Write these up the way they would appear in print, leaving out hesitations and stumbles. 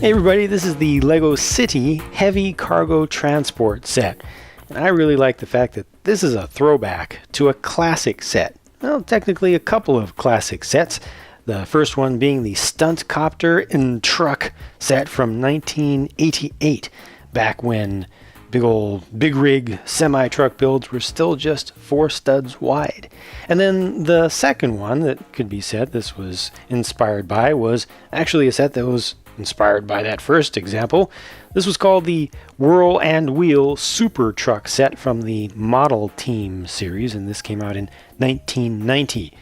Hey everybody, this is the LEGO City Heavy Cargo Transport set. And I really like the fact that this is a throwback to a classic set. Well, technically a couple of classic sets. The first one being the Stunt Copter and Truck set from 1988, back when big rig semi-truck builds were still just 4 studs wide. And then the second one that could be said this was inspired by was actually a set that was inspired by that first example. This was called the Whirl and Wheel Super Truck set from the Model Team series, and this came out in 1990.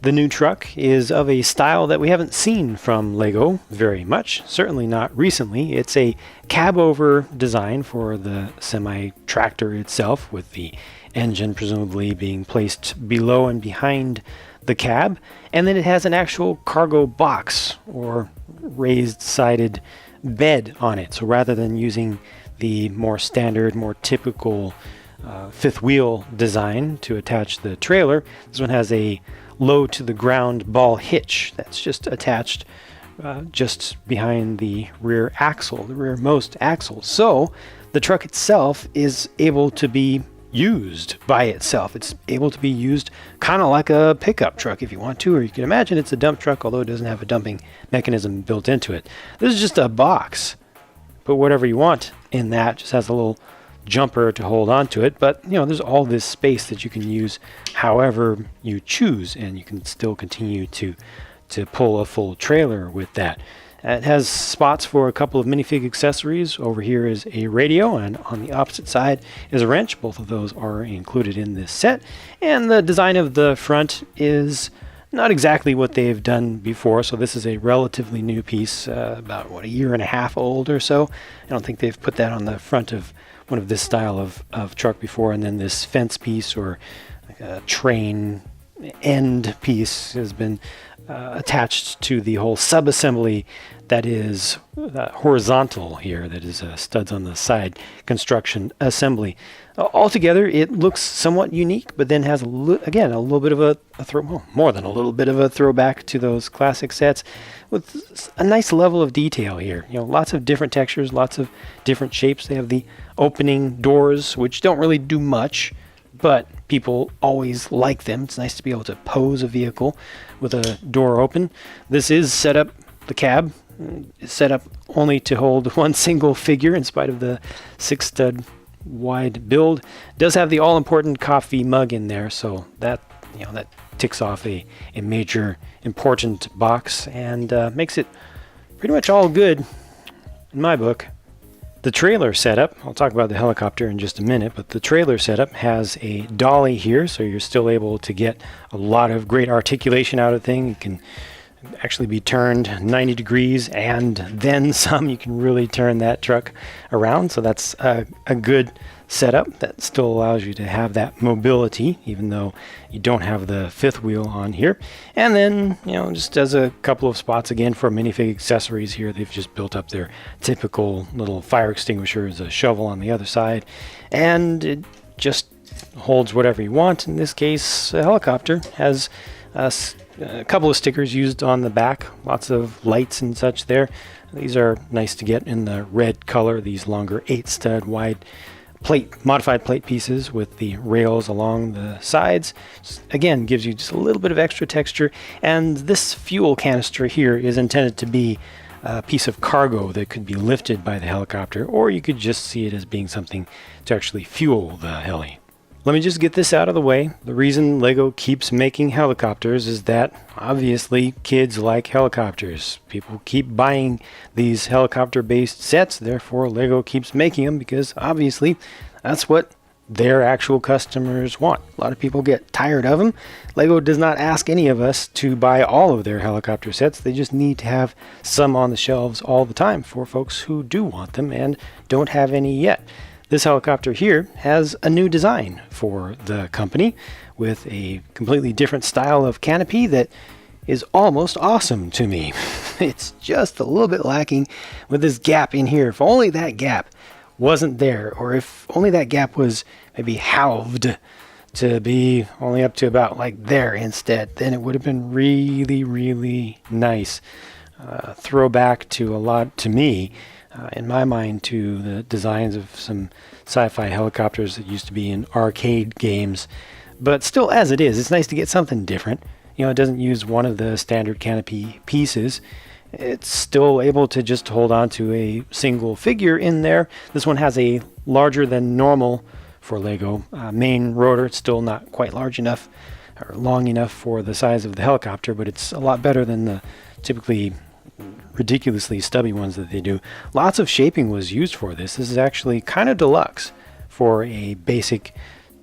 The new truck is of a style that we haven't seen from LEGO very much, certainly not recently. It's a cab-over design for the semi-tractor itself, with the engine presumably being placed below and behind the cab, and then it has an actual cargo box or raised sided bed on it. So rather than using the more standard, more typical fifth wheel design to attach the trailer, this one has a low to the ground ball hitch that's just attached just behind the rear axle, the rearmost axle. So the truck itself is able to be used by itself. It's able to be used kind of like a pickup truck if you want to, or you can imagine it's a dump truck, although it doesn't have a dumping mechanism built into it. This is just a box. Put whatever you want in that. Just has a little jumper to hold on to it, but there's all this space that you can use however you choose, and you can still continue to pull a full trailer with that. It has spots for a couple of minifig accessories. Over here is a radio, and on the opposite side is a wrench. Both of those are included in this set. And the design of the front is not exactly what they've done before, so this is a relatively new piece, about a year and a half old or so. I don't think they've put that on the front of one of this style of truck before. And then this fence piece, or like a train end piece, has been attached to the whole sub-assembly that is horizontal here, that is studs on the side construction assembly. Altogether, it looks somewhat unique, but then has, again, a little bit of more than a little bit of a throwback to those classic sets, with a nice level of detail here. Lots of different textures, lots of different shapes. They have the opening doors, which don't really do much, but people always like them. It's nice to be able to pose a vehicle with a door open. This is set up, the cab is set up only to hold one single figure in spite of the 6 stud wide build. It does have the all-important coffee mug in there, so that that ticks off a major important box, and makes it pretty much all good in my book. The trailer setup, I'll talk about the helicopter in just a minute, but the trailer setup has a dolly here, so you're still able to get a lot of great articulation out of the thing. It can actually be turned 90 degrees and then some. You can really turn that truck around, so that's a good setup that still allows you to have that mobility, even though you don't have the fifth wheel on here. And then, just as a couple of spots again for minifig accessories here, they've just built up their typical little fire extinguishers, a shovel on the other side, and it just holds whatever you want. In this case, a helicopter has a couple of stickers used on the back, lots of lights and such there. These are nice to get in the red color, these longer 8 stud wide modified plate pieces with the rails along the sides. Again, gives you just a little bit of extra texture. And this fuel canister here is intended to be a piece of cargo that could be lifted by the helicopter, or you could just see it as being something to actually fuel the heli. Let me just get this out of the way. The reason LEGO keeps making helicopters is that obviously kids like helicopters. People keep buying these helicopter-based sets, therefore LEGO keeps making them, because obviously that's what their actual customers want. A lot of people get tired of them. LEGO does not ask any of us to buy all of their helicopter sets. They just need to have some on the shelves all the time for folks who do want them and don't have any yet. This helicopter here has a new design for the company, with a completely different style of canopy that is almost awesome to me. It's just a little bit lacking with this gap in here. If only that gap wasn't there, or if only that gap was maybe halved to be only up to about like there instead, then it would have been really, really nice. throwback to a lot, to me, in my mind, to the designs of some sci-fi helicopters that used to be in arcade games. But still, as it is, it's nice to get something different. It doesn't use one of the standard canopy pieces. It's still able to just hold on to a single figure in there. This one has a larger than normal, for Lego, main rotor. It's still not quite large enough or long enough for the size of the helicopter, but it's a lot better than the typically ridiculously stubby ones that they do. Lots of shaping was used for this. This is actually kind of deluxe for a basic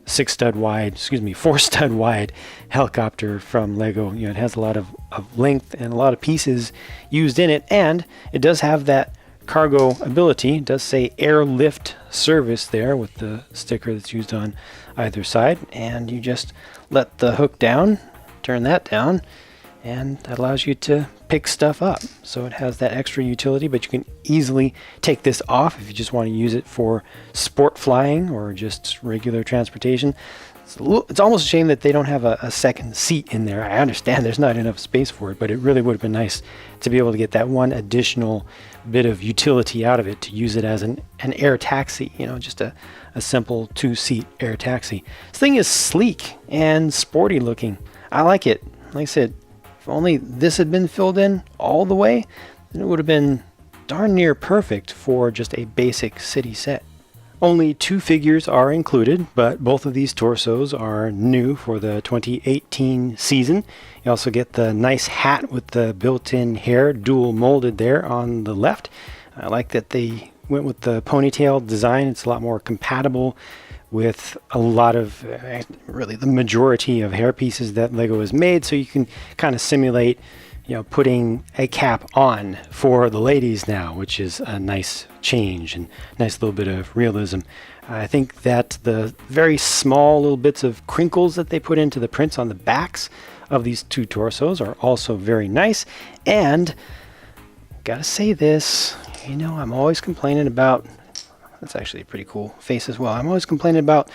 4-stud wide helicopter from Lego. It has a lot of length and a lot of pieces used in it, and it does have that cargo ability. It does say airlift service there with the sticker that's used on either side, and you just let the hook down, turn that down, and that allows you to pick stuff up. So it has that extra utility, but you can easily take this off if you just want to use it for sport flying or just regular transportation. It's almost a shame that they don't have a second seat in there. I understand there's not enough space for it, but it really would have been nice to be able to get that one additional bit of utility out of it, to use it as an air taxi, just a simple 2-seat air taxi. This thing is sleek and sporty looking. I like it. Like I said, if only this had been filled in all the way, then it would have been darn near perfect for just a basic city set. Only 2 figures are included, but both of these torsos are new for the 2018 season. You also get the nice hat with the built-in hair, dual molded there on the left. I like that they went with the ponytail design. It's a lot more compatible with a lot of, really the majority of hair pieces that Lego has made, so you can kind of simulate putting a cap on for the ladies now, which is a nice change and nice little bit of realism. I think that the very small little bits of crinkles that they put into the prints on the backs of these 2 torsos are also very nice. And gotta say this, I'm always complaining about, that's actually a pretty cool face as well. I'm always complaining about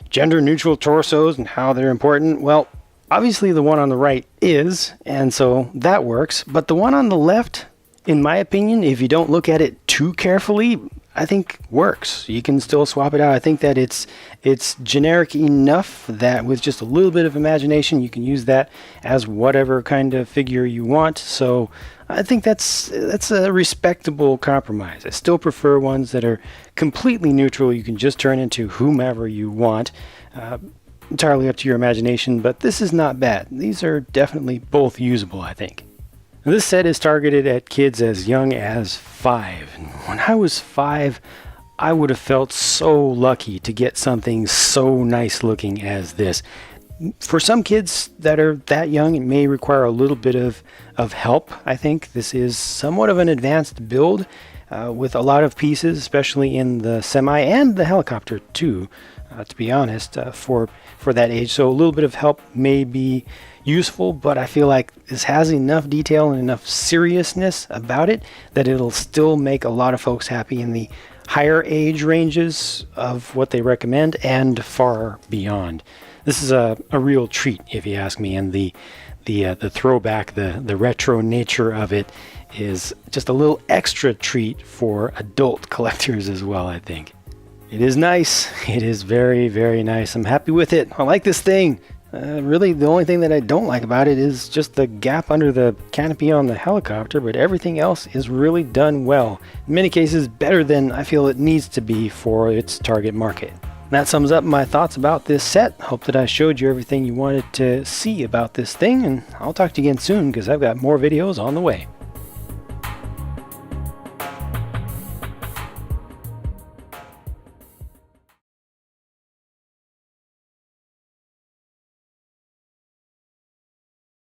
gender neutral torsos and how they're important. Well, obviously the one on the right is, and so that works. But the one on the left, in my opinion, if you don't look at it too carefully, I think works. You can still swap it out. I think that it's generic enough that with just a little bit of imagination, you can use that as whatever kind of figure you want. So I think that's a respectable compromise. I still prefer ones that are completely neutral. You can just turn into whomever you want. Entirely up to your imagination, but this is not bad. These are definitely both usable, I think. Now, this set is targeted at kids as young as 5. And when I was 5, I would have felt so lucky to get something so nice looking as this. For some kids that are that young, it may require a little bit of help. I think this is somewhat of an advanced build with a lot of pieces, especially in the semi and the helicopter too, to be honest, for that age. So a little bit of help may be useful, but I feel like this has enough detail and enough seriousness about it that it'll still make a lot of folks happy in the higher age ranges of what they recommend and far beyond. This is a real treat, if you ask me, and the throwback, the retro nature of it is just a little extra treat for adult collectors as well, I think. It is nice. It is very, very nice. I'm happy with it. I like this thing. Really, the only thing that I don't like about it is just the gap under the canopy on the helicopter, but everything else is really done well. In many cases, better than I feel it needs to be for its target market. That sums up my thoughts about this set. Hope that I showed you everything you wanted to see about this thing, and I'll talk to you again soon because I've got more videos on the way.